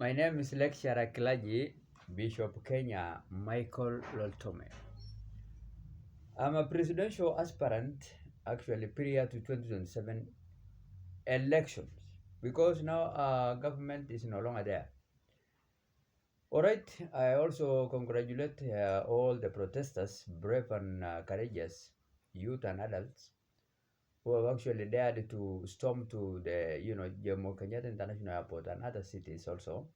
My name is Lecturer Kilaji, Bishop Kenya Michael Loltome. I'm a presidential aspirant actually prior to 2027 elections because now government is no longer there. All right, I also congratulate all the protesters, brave and courageous youth and adults who have actually dared to storm to the, Jomo Kenyatta International Airport and other cities also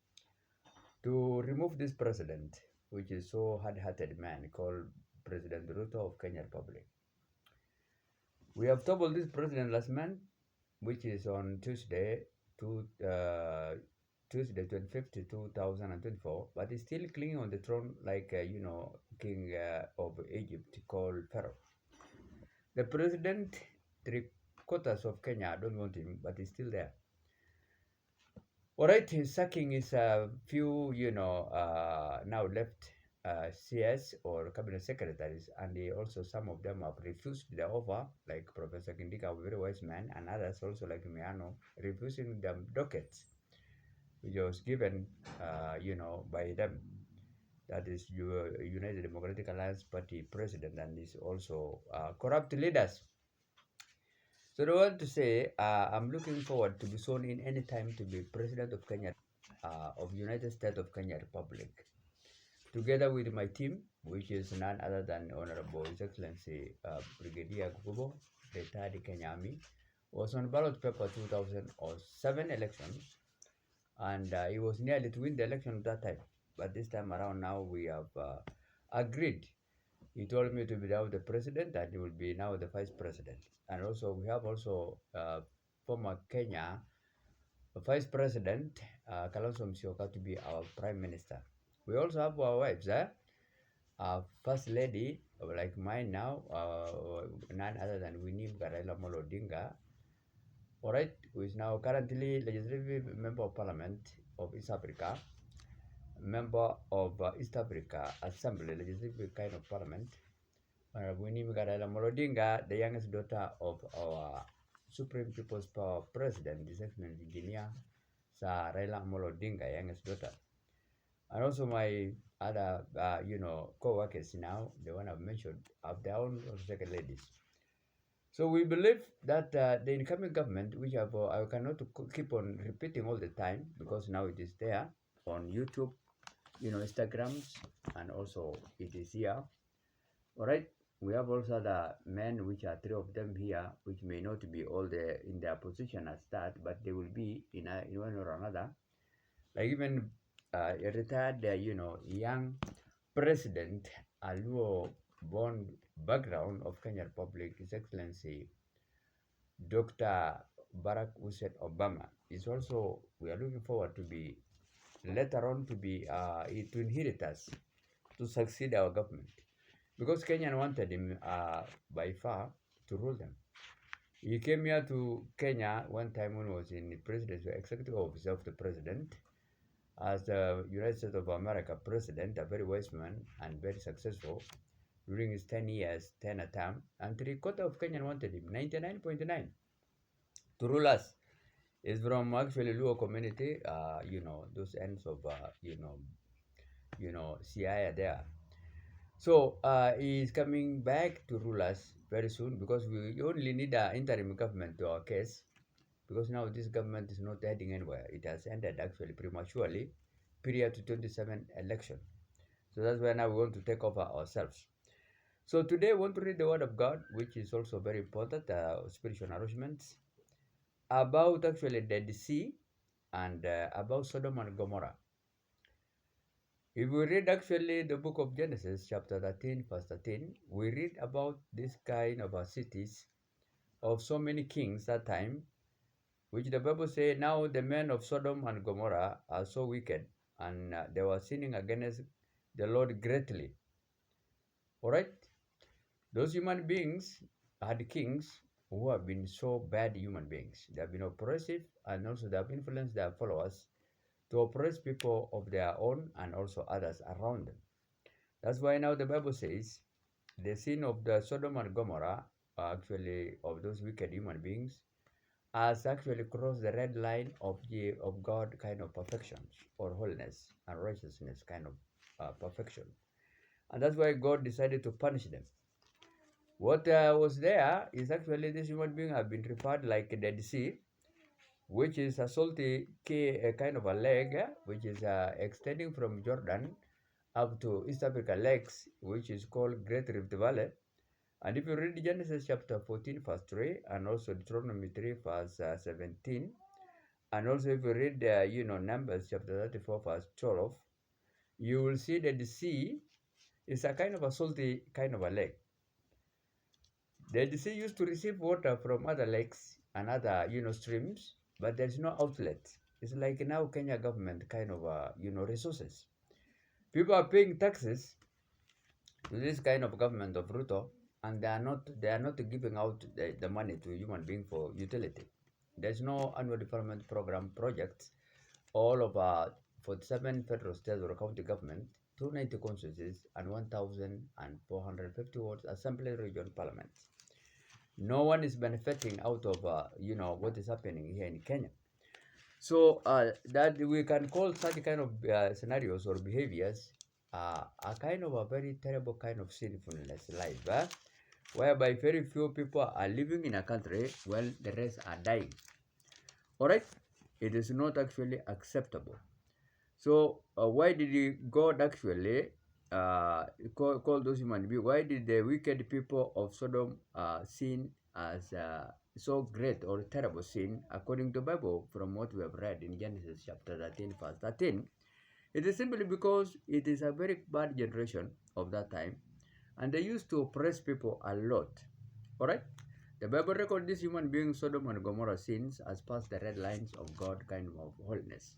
to remove this president, which is so hard-hearted man called President Ruto of Kenya Republic. We have toppled this president last month, which is on Tuesday, Tuesday 25th, 2024, but he's still clinging on the throne like, King of Egypt called Pharaoh. The president, three-quarters of Kenya don't want him, but he's still there. All right, he's sacking his few, now left CS or cabinet secretaries, and also some of them have refused the offer, like Professor Kindika, a very wise man, and others also like Miano, refusing them dockets, which was given, by them. That is United Democratic Alliance Party president, and is also corrupt leaders. So I want to say, I'm looking forward to be sworn in any time to be president of Kenya, of United States of Kenya Republic, together with my team, which is none other than Honorable His Excellency Brigadier Gubo, retired Kenya Army, was on ballot paper 2007 elections, and he was nearly to win the election at that time. But this time around, now we have agreed. He told me to be now the president, and he will be now the vice president. And also, we have also former Kenya Vice President Kalonzo Musyoka to be our Prime Minister. We also have our wives, First Lady, like mine now, none other than Winnie Raila Amolo Odinga, all right, who is now currently Legislative Member of Parliament of East Africa, Member of East Africa Assembly, Legislative kind of Parliament. Winnie Raila Amolo Odinga, the youngest daughter of our Supreme People's Power President, His Excellency Engineer Sir Raila Amolo Odinga, youngest daughter. And also my other, co-workers now, the one I've mentioned, have their own second ladies. So we believe that the incoming government, which I cannot keep on repeating all the time because now it is there on YouTube, Instagrams, and also it is here. All right, we have also the men, which are three of them here, which may not be all in their position as that, but they will be in one or another. Like even a retired, young president, a Luo-born background of Kenya Republic, His Excellency Dr. Barack Hussein Obama is also. We are looking forward to be later on to be to inherit us, to succeed our government, because Kenyan wanted him by far to rule them. He came here to Kenya one time when he was in the presidential executive office of the president as the United States of America president, a very wise man and very successful during his 10 years, 10 term, and three-quarters of Kenyan wanted him, 99.9, to rule us. Is from actually Luo community, those ends of, CIA there. So he is coming back to rule us very soon because we only need an interim government to our case, because now this government is not heading anywhere. It has ended actually prematurely prior to 27 election. So that's why now we want to take over ourselves. So today we want to read the word of God, which is also very important, spiritual nourishment, about actually the Dead Sea and about Sodom and Gomorrah. If we read actually the book of Genesis, chapter 13, verse 13, we read about this kind of cities of so many kings that time, which the Bible says, now the men of Sodom and Gomorrah are so wicked, and they were sinning against the Lord greatly. All right? Those human beings had kings who have been so bad human beings. They have been oppressive, and also they have influenced their followers to oppress people of their own and also others around them. That's why now the Bible says the sin of the Sodom and Gomorrah, actually of those wicked human beings, has actually crossed the red line of God kind of perfections or holiness and righteousness kind of perfection. And that's why God decided to punish them. What was there is actually this human being have been referred like a Dead Sea, which is a salty kind of a lake, which is extending from Jordan up to East Africa lakes, which is called Great Rift Valley. And if you read Genesis chapter 14, verse 3, and also Deuteronomy 3, verse 17, and also if you read, Numbers chapter 34, verse 12, you will see that the sea is a kind of a salty kind of a lake. The sea used to receive water from other lakes and other, streams, but there's no outlet. It's like now Kenya government kind of, resources. People are paying taxes to this kind of government of Ruto, and they are not giving out the money to human being for utility. There's no annual development program projects all over 47 federal states or county government, 290 constituencies, and 1,450 wards assembly region parliaments. No one is benefiting out of what is happening here in Kenya. So that we can call such kind of scenarios or behaviors a kind of a very terrible kind of sinfulness life, whereby very few people are living in a country while the rest are dying. All right, it is not actually acceptable. So why did God actually call those human beings? Why did the wicked people of Sodom sin as so great or terrible sin according to the Bible from what we have read in Genesis chapter 13, verse 13? It is simply because it is a very bad generation of that time, and they used to oppress people a lot. All right? The Bible records these human beings, Sodom and Gomorrah sins, as past the red lines of God kind of holiness.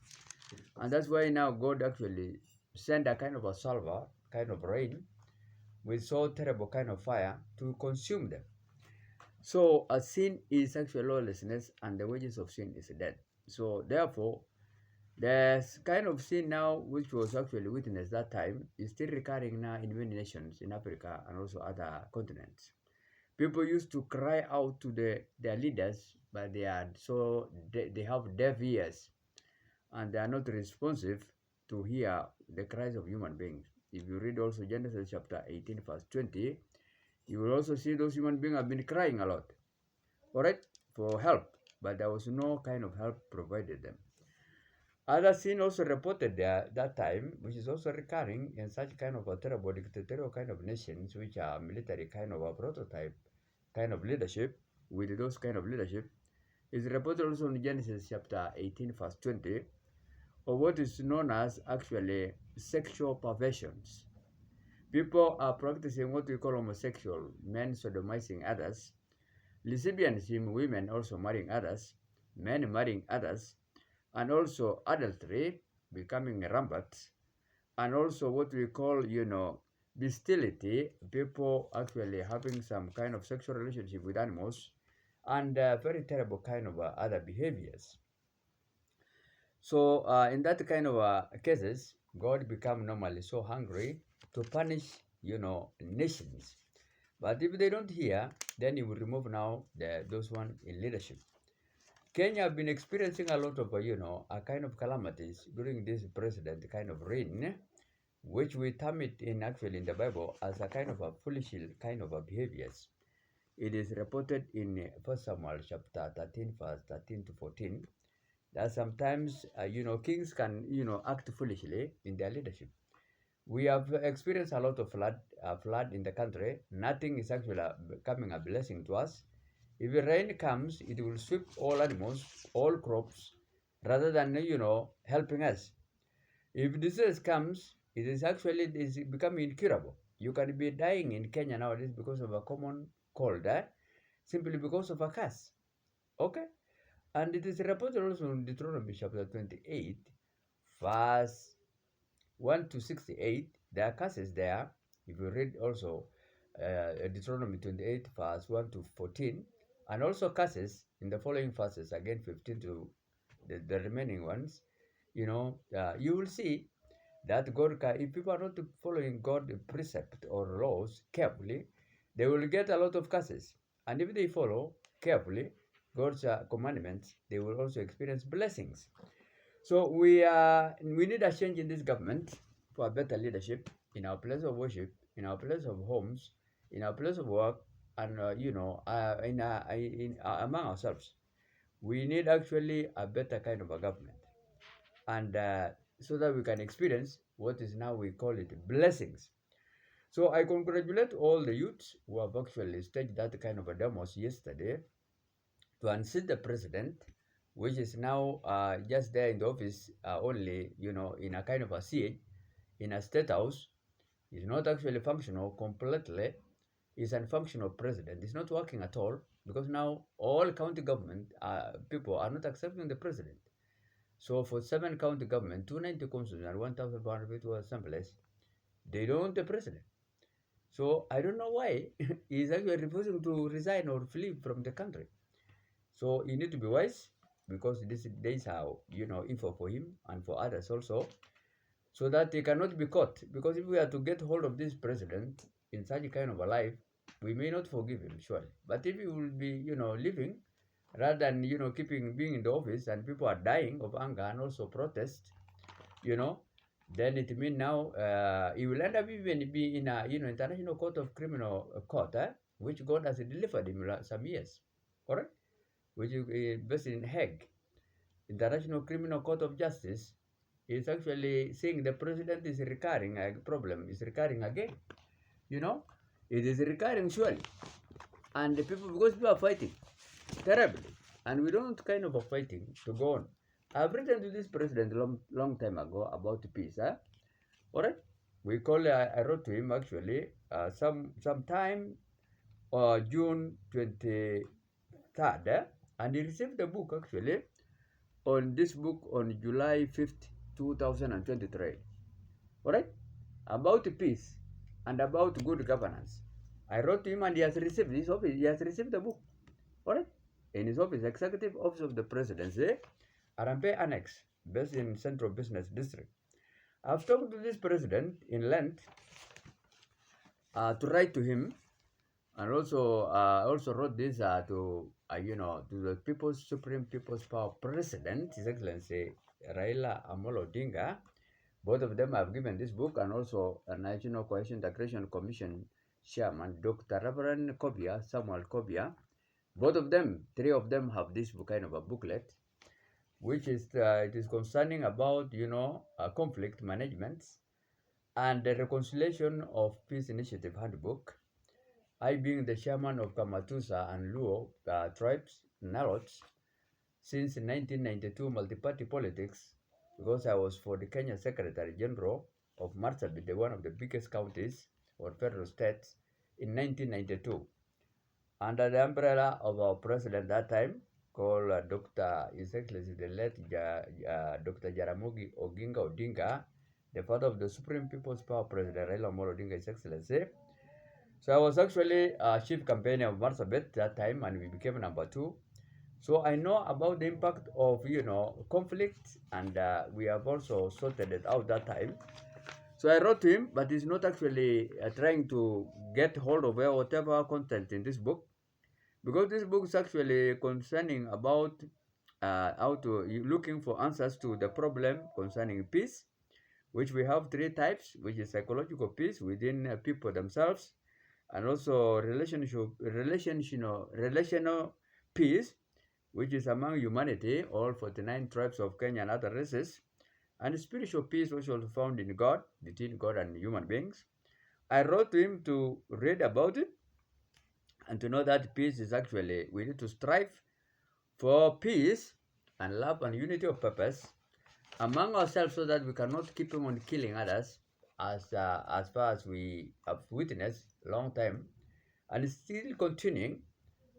And that's why now God actually sent a kind of a salva, kind of rain, with so terrible kind of fire to consume them. So a sin is actually lawlessness, and the wages of sin is death. So therefore, there's kind of sin now which was actually witnessed that time is still recurring now in many nations in Africa and also other continents. People used to cry out to their leaders, but they have deaf ears and they are not responsive to hear the cries of human beings. If you read also Genesis chapter 18, verse 20, you will also see those human beings have been crying a lot, all right, for help, but there was no kind of help provided them. Other sin also reported there that time, which is also recurring in such kind of a terrible dictatorial kind of nations, which are military kind of a prototype kind of leadership, with those kind of leadership, is reported also in Genesis chapter 18, verse 20, or what is known as actually sexual perversions. People are practicing what we call homosexual, men sodomizing others, lesbianism, women also marrying others, men marrying others, and also adultery becoming rampant, and also what we call, bestiality, people actually having some kind of sexual relationship with animals, and very terrible kind of other behaviors. So in that kind of cases, God become normally so hungry to punish, nations. But if they don't hear, then he will remove now those one in leadership. Kenya have been experiencing a lot of, a kind of calamities during this president kind of reign, which we term it in actually in the Bible as a kind of a foolish kind of a behaviors. It is reported in 1 Samuel chapter 13, verse 13 to 14, that sometimes, kings can, act foolishly in their leadership. We have experienced a lot of flood in the country. Nothing is actually becoming a blessing to us. If the rain comes, it will sweep all animals, all crops, rather than, helping us. If disease comes, it is becoming incurable. You can be dying in Kenya nowadays because of a common cold, simply because of a curse. Okay? And it is reported also in Deuteronomy chapter 28, verse 1 to 68. There are curses there. If you read also Deuteronomy 28, verse 1 to 14, and also curses in the following verses, again 15 to the remaining ones, you will see that if people are not following God's precept or laws carefully, they will get a lot of curses. And if they follow carefully, God's commandments, they will also experience blessings. So we need a change in this government for a better leadership in our place of worship, in our place of homes, in our place of work, and among ourselves. We need actually a better kind of a government, and so that we can experience what is now we call it blessings. So I congratulate all the youths who have actually staged that kind of a demos yesterday to unseat the president, which is now just there in the office only, in a kind of a siege in a state house. Is not actually functional completely. Is unfunctional president. It's not working at all because now all county government people are not accepting the president. So for 7 county government, 290 councils and 1,400 people assemblies, they don't want the president. So I don't know why he's actually refusing to resign or flee from the country. So you need to be wise because this days are info for him and for others also, so that he cannot be caught. Because if we are to get hold of this president in such a kind of a life, we may not forgive him, surely. But if he will be, living rather than keeping being in the office and people are dying of anger and also protest, you know, then it means now he will end up even be in a international court of criminal court, which God has delivered him some years, correct? Which is based in Hague, International Criminal Court of Justice, is actually saying the president is recurring a problem, is recurring again. It is recurring surely. And the people, because people are fighting terribly, and we don't kind of a fighting to go on. I've written to this president long time ago about peace. All right, I wrote to him actually sometime June 23rd, and he received the book actually on this book on July 5th, 2023. All right, about peace and about good governance. I wrote to him and he has received his office. He has received the book. All right, in his office, Executive Office of the Presidency, Arampe Annex, based in Central Business District. I've talked to this president in length to write to him, and also wrote this to the Supreme People's Power President, His Excellency Raila Amolo Odinga. Both of them have given this book, and also a National Cohesion Integration Commission Chairman, Dr. Reverend Samuel Kobia. Both of them, 3 of them, have this kind of a booklet, which is it is concerning about conflict management and the reconciliation of peace initiative handbook. I, being the chairman of Kamatusa and Luo tribes, Nalots, since 1992 multi-party politics, because I was for the Kenya Secretary General of Marsabit, one of the biggest counties or federal states, in 1992, under the umbrella of our president that time, called Dr. His Excellency the late Dr. Jaramogi Oginga Odinga, the father of the Supreme People's Power President Raila Amolo Odinga, His Excellency. So I was actually chief campaigner of Marsabit that time, and we became number 2. So I know about the impact of conflict, and we have also sorted it out that time. So I wrote to him, but he's not actually trying to get hold of whatever content in this book, because this book is actually concerning about how to looking for answers to the problem concerning peace, which we have 3 types, which is psychological peace within people themselves, and also relational peace, which is among humanity, all 49 tribes of Kenya and other races, and spiritual peace, which was found in God, between God and human beings. I wrote to him to read about it and to know that peace is actually, we need to strive for peace and love and unity of purpose among ourselves, so that we cannot keep on killing others as far as we have witnessed long time, and still continuing,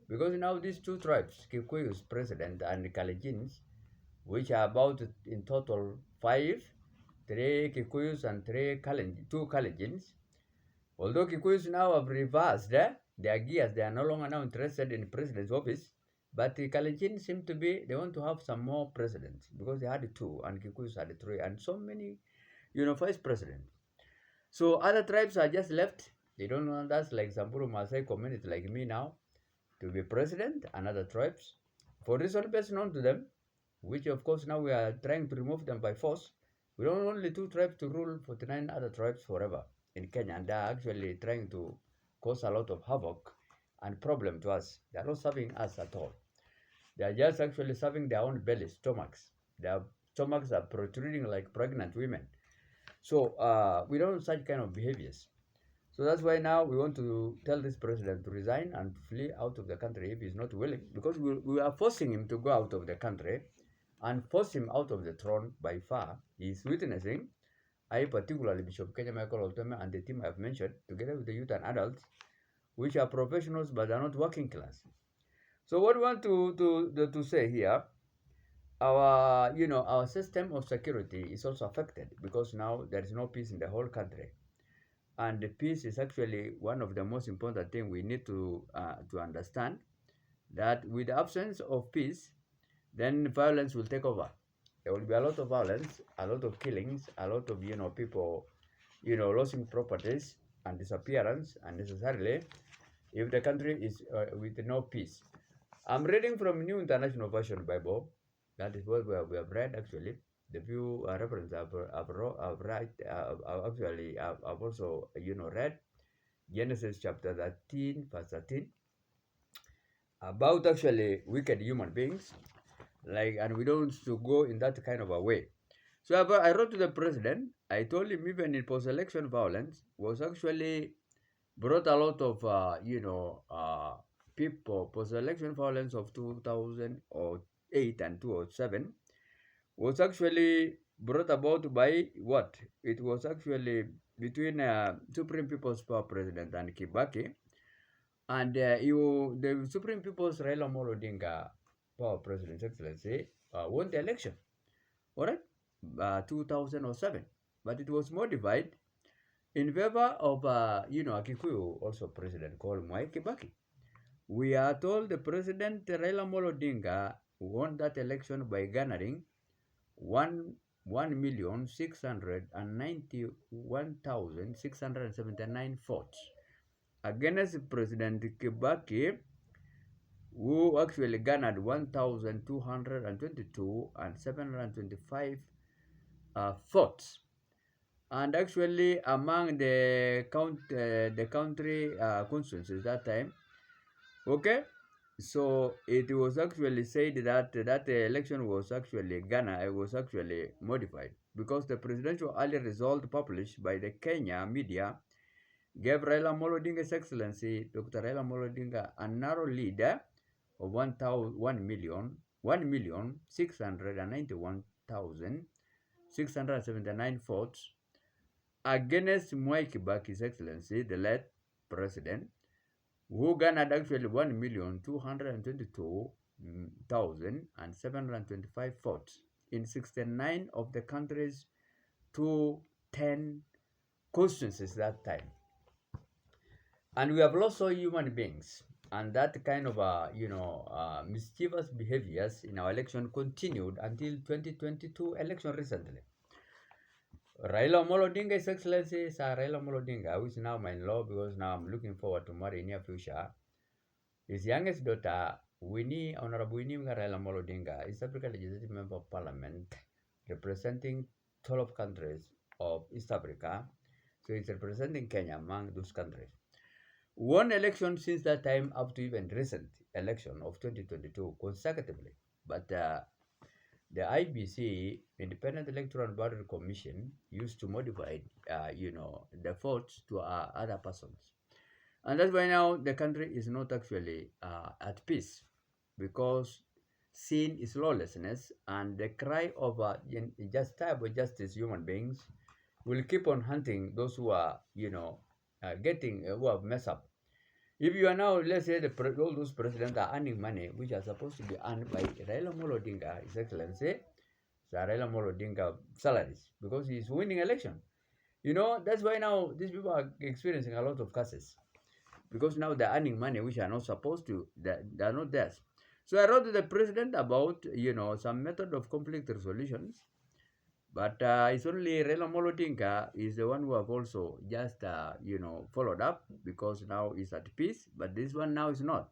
because now these 2 tribes, Kikuyus president and Kalejins, which are about in total 5, 3 Kikuyus and 2 Kalejins. Although Kikuyus now have reversed their gears, they are no longer now interested in the president's office, but the Kalejins seem to be, they want to have some more presidents, because they had 2 and Kikuyus had 3, and so many vice presidents. So other tribes are just left. They don't want us, like Samburu Maasai community like me now, to be president, and other tribes. For reasons best known to them, which of course now we are trying to remove them by force. We don't want only two tribes to rule 49 other tribes forever in Kenya, and they are actually trying to cause a lot of havoc and problem to us. They are not serving us at all. They are just actually serving their own bellies, stomachs. Their stomachs are protruding like pregnant women. So we don't want such kind of behaviors. So that's why now we want to tell this president to resign and flee out of the country if he's not willing, because we are forcing him to go out of the country and force him out of the throne by far. He's witnessing, I particularly Bishop Kenya Michael Loltome and the team I've mentioned, together with the youth and adults, which are professionals but are not working class. So what we want to say here, our system of security is also affected because now there is no peace in the whole country. And the peace is actually one of the most important things we need to understand, that with the absence of peace, then violence will take over. There will be a lot of violence, a lot of killings, a lot of people losing properties and disappearance unnecessarily if the country is with no peace. I'm reading from New International Version Bible. That is what we have read actually. The few reference I've also read Genesis chapter 13 verse 13 about actually wicked human beings, and we don't to go in that kind of a way. So I wrote to the president. I told him even in post-election violence was actually brought a lot of people. Post-election violence of 2008 and 2007 was actually brought about by what? It was actually between Supreme People's Power President and Kibaki, and the Supreme People's Raila Amolo Odinga Power President, Excellency, won the election. All right, 2007, but it was modified in favor of a Kikuyu also president called Mwai Kibaki. We are told the president Raila Amolo Odinga won that election by garnering 1,691,679 votes against President Kibaki, who actually garnered 1,222 and 725 votes. And actually, among the country constituencies that time, okay, so it was actually said that that election was actually modified because the presidential early result published by the Kenya media gave Raila Amolo Odinga's Excellency Dr. Raila Amolo Odinga a narrow lead of 1,691,679 votes against Mwai Kibaki's Excellency, the late president, who garnered actually 1,222,725 votes in 69 of the country's 210 constituencies that time. And we have lost all human beings, and that kind of mischievous behaviors in our election continued until 2022 election recently. Raila Amolo Odinga, His Excellency Sir Raila Amolo Odinga, who is now my in-law because now I'm looking forward to marry in near future. His youngest daughter, Honorable Winnie Raila Amolo Odinga, is African Legislative Member of Parliament representing 12 countries of East Africa. So he's representing Kenya among those countries. Won election since that time up to even recent election of 2022 consecutively. But the IBC, Independent Electoral Boundary Commission, used to modify, the votes to other persons. And that's why now the country is not actually at peace, because sin is lawlessness, and the cry of justice, human beings, will keep on hunting those who are, who have messed up. If you are now, let's say, all those presidents are earning money which are supposed to be earned by Raila Amolo Odinga, His Excellency, Raila Amolo Odinga salaries, because he is winning election. That's why now these people are experiencing a lot of curses, because now they're earning money which are not supposed to, they're not theirs. So I wrote to the president about, some method of conflict resolutions. But it's only Raila Amolo Odinga is the one who have also just, followed up, because now he's at peace. But this one now is not.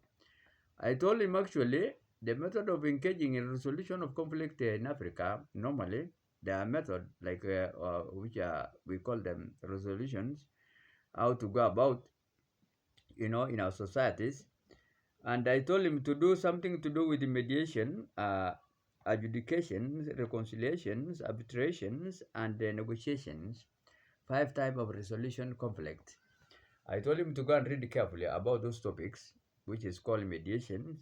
I told him actually the method of engaging in resolution of conflict in Africa, normally, there are methods like which we call them resolutions, how to go about, in our societies. And I told him to do something to do with the mediation, adjudications, reconciliations, arbitrations, and negotiations. 5 types of resolution conflict. I told him to go and read carefully about those topics, which is called mediation,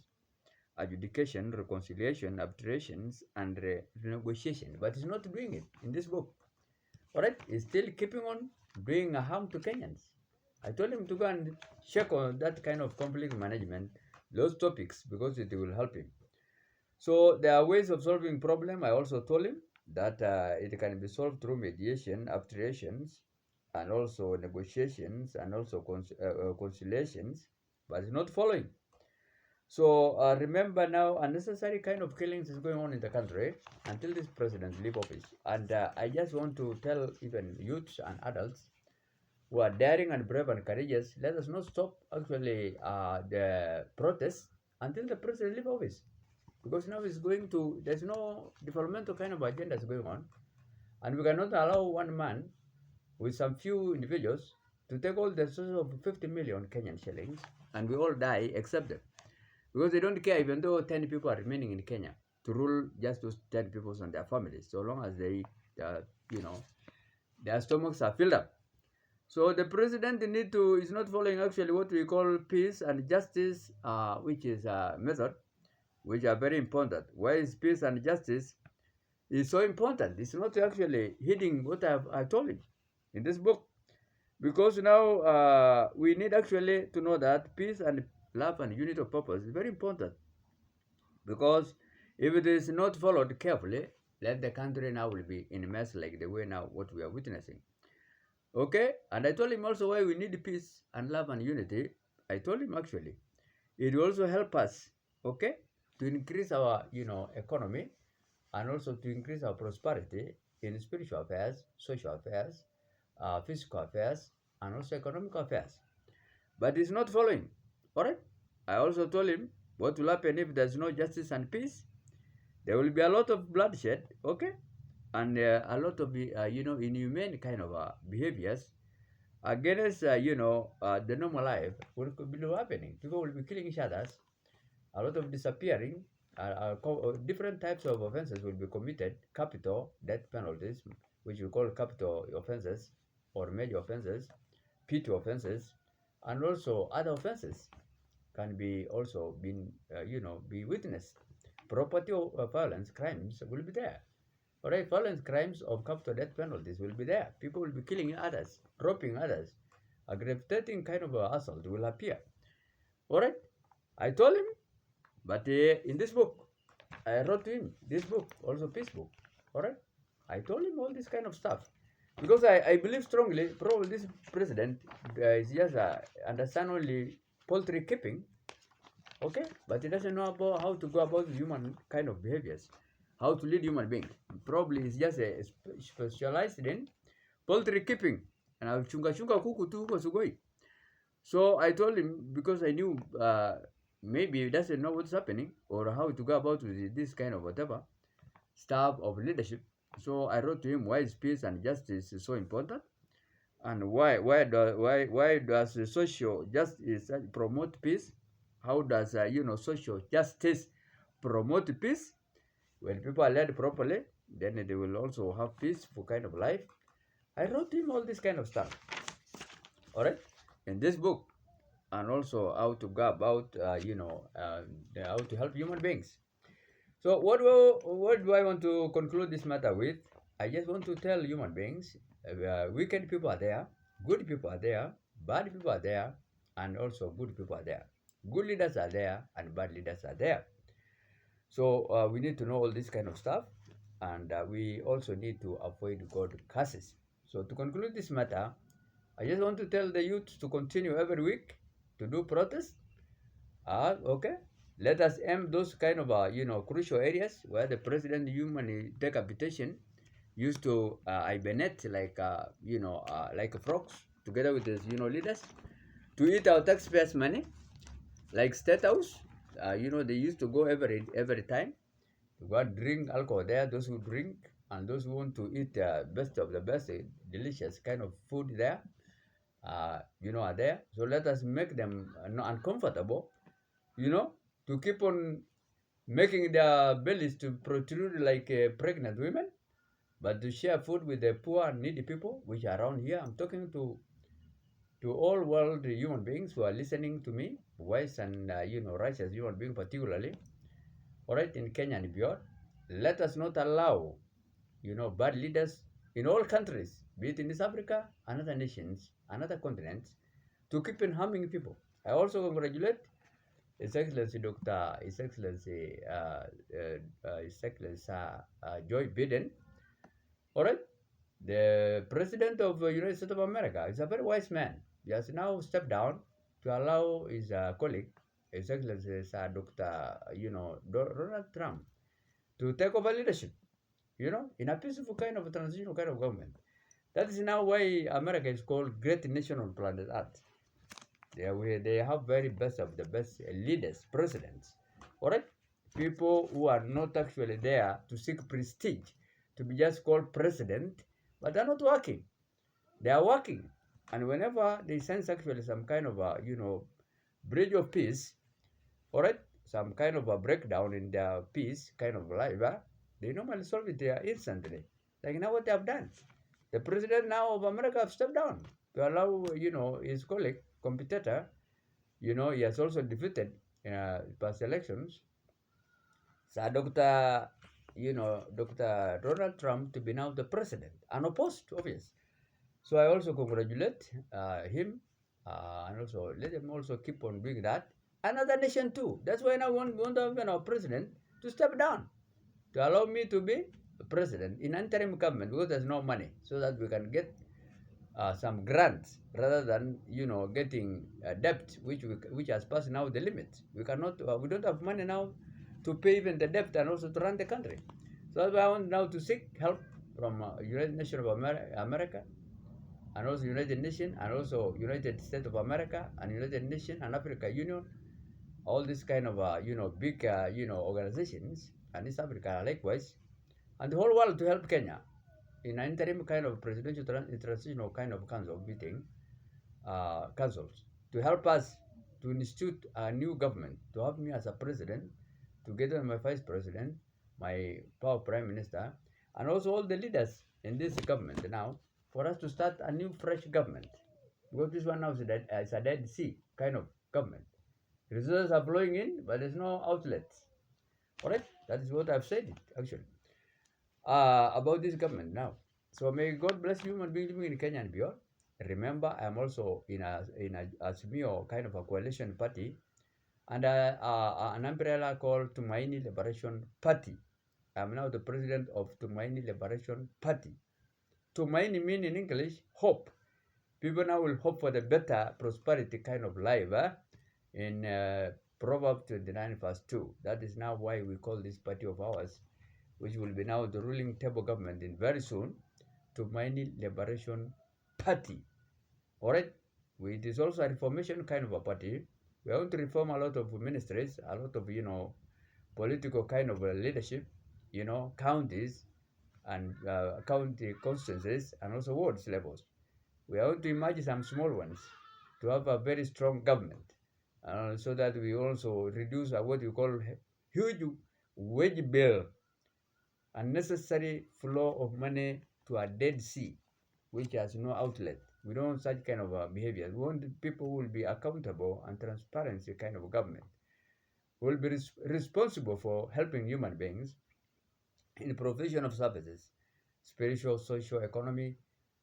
adjudication, reconciliation, arbitrations, and renegotiation. But he's not doing it in this book. All right, he's still keeping on doing harm to Kenyans. I told him to go and check on that kind of conflict management, those topics, because it will help him. So there are ways of solving problem. I also told him that it can be solved through mediation, arbitrations, and also negotiations, and also conciliations, but it's not following. So remember now, unnecessary kind of killings is going on in the country until this president leave office. And I just want to tell even youths and adults who are daring and brave and courageous, let us not stop actually the protests until the president leave office. Because now there's no developmental kind of agenda is going on. And we cannot allow one man with some few individuals to take all the resources of 50 million Kenyan shillings and we all die except them. Because they don't care even though 10 people are remaining in Kenya to rule just those 10 people and their families, so long as their stomachs are filled up. So the president is not following actually what we call peace and justice, which is a method, which are very important. Why is peace and justice is so important? It's not actually hitting what I told him in this book. Because now we need actually to know that peace and love and unity of purpose is very important. Because if it is not followed carefully, then the country now will be in a mess like the way now what we are witnessing. Okay, and I told him also why we need peace and love and unity. I told him actually, it will also help us, okay, to increase our, economy and also to increase our prosperity in spiritual affairs, social affairs, physical affairs, and also economic affairs. But he's not following. All right. I also told him what will happen if there's no justice and peace. There will be a lot of bloodshed, okay, and a lot of inhumane kind of behaviors against the normal life will be happening. People will be killing each other. A lot of disappearing. Different types of offenses will be committed. Capital death penalties, which we call capital offenses or major offenses, P2 offenses, and also other offenses can be also be witnessed. Property violence crimes will be there. Alright, violent crimes of capital death penalties will be there. People will be killing others, robbing others. A gravitating kind of assault will appear. Alright, I told him, but in this book, I wrote to him this book, also peace book. Alright, I told him all this kind of stuff. Because I believe strongly, probably this president is just understand only poultry keeping, okay, but he doesn't know about how to go about human kind of behaviors, how to lead human beings. Probably he's just specialized in poultry keeping, and I'll chunga kuku tu huko Sugoi. So I told him, because I knew maybe he doesn't know what's happening or how to go about with this kind of whatever stuff of leadership. So I wrote to him why is peace and justice is so important, and why does social justice promote peace? How does social justice promote peace? When people are led properly, then they will also have peaceful kind of life. I wrote him all this kind of stuff. All right, in this book, and also how to go about how to help human beings. So what do I want to conclude this matter with? I just want to tell human beings, wicked people are there, good people are there, bad people are there, and also good people are there. Good leaders are there, and bad leaders are there. So we need to know all this kind of stuff, and we also need to avoid God curses. So to conclude this matter, I just want to tell the youth to continue every week to do protests. Okay. Let us aim those kind of crucial areas where the president humanly take a petition used to hibernate like frogs together with his leaders to eat our taxpayers' money, like State House, They used to go every time to go and drink alcohol there. Those who drink and those who want to eat best of the best, delicious kind of food there, are there. So let us make them not uncomfortable, you know, to keep on making their bellies to protrude like pregnant women, but to share food with the poor and needy people which are around here. I'm talking to all world human beings who are listening to me, wise and righteous human beings particularly. All right, in Kenya and beyond, let us not allow bad leaders in all countries, be it in East Africa, another nations, another continents, to keep on harming people. I also congratulate His Excellency Dr. His Excellency His Excellency Joe Biden. All right, the President of the United States of America is a very wise man. He has now stepped down to allow his colleague, His Excellency Dr. Donald Trump, to take over leadership. In a peaceful kind of transitional kind of government. That is now why America is called great nation on planet Earth. They have very best of the best leaders, presidents. All right, people who are not actually there to seek prestige, to be just called president, but they're not working. They are working, and whenever they sense actually some kind of a bridge of peace, all right, some kind of a breakdown in their peace kind of life, they normally solve it there instantly. Like now what they have done. The president now of America have stepped down to allow, his colleague, competitor, he has also defeated past elections. So Dr. Donald Trump to be now the president, unopposed, obvious. So I also congratulate him and also let him also keep on doing that. Another nation too. That's why now we want our president to step down to allow me to be president in interim government because there's no money, so that we can get some grants rather than getting debt which has passed now the limit. We don't have money now to pay even the debt and also to run the country. So that's why I want now to seek help from United Nations of America and also United Nations and also United States of America and United Nations and Africa Union, all these kind of big organizations and East Africa likewise, and the whole world to help Kenya in an interim kind of presidential transitional kind of council meeting, councils, to help us to institute a new government, to have me as a president, together with my vice president, my power prime minister, and also all the leaders in this government now, for us to start a new fresh government. Because this one now is a dead sea kind of government. Resources are flowing in, but there's no outlets. All right, that is what I've said actually about this government now. So may God bless you and be living in Kenya and beyond. Remember, I'm also in a SMIO kind of a coalition party and an umbrella called Tumaini Liberation Party. I'm now the president of Tumaini Liberation Party. Tumaini means in English hope. People now will hope for the better prosperity kind of life. In Proverbs 29 verse 2. That is now why we call this party of ours, which will be now the ruling table government in very soon, Tumaini Liberation Party. All right? It is also a reformation kind of a party. We want to reform a lot of ministries, a lot of, political kind of leadership, counties and county constituencies and also wards levels. We want to imagine some small ones to have a very strong government so that we also reduce what we call huge wage bill, unnecessary flow of money to a dead sea, which has no outlet. We don't want such kind of behavior. We want people who will be accountable and transparency kind of government, who will be responsible for helping human beings in the provision of services, spiritual, social, economy,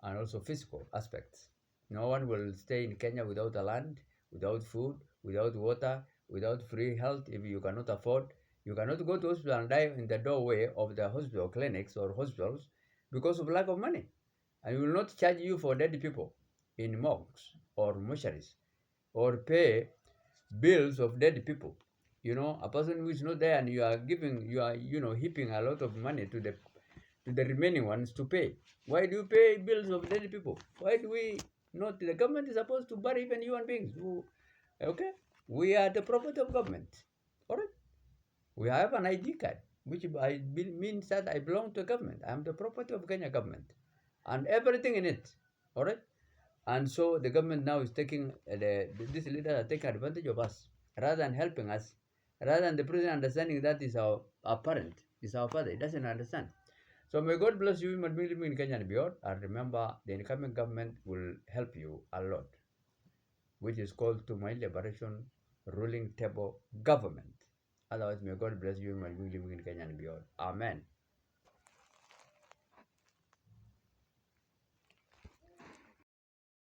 and also physical aspects. No one will stay in Kenya without a land, without food, without water, without free health if you cannot afford. You cannot go to hospital and die in the doorway of the hospital clinics or hospitals because of lack of money. And we will not charge you for dead people in morgues or mortuaries or pay bills of dead people. A person who is not there and you are heaping a lot of money to the remaining ones to pay. Why do you pay bills of dead people? Why do we not? The government is supposed to bury even human beings. Okay, we are the property of government. All right. We have an ID card, which means that I belong to government. I'm the property of Kenya government, and everything in it. All right. And so the government now is taking these leaders are taking advantage of us rather than helping us, rather than the president understanding that is our parent, is our father. He doesn't understand. So may God bless you, in Kenya and beyond. And remember, the incoming government will help you a lot, which is called to my liberation ruling table government. Otherwise, may God bless you, in Kenya and beyond. Amen.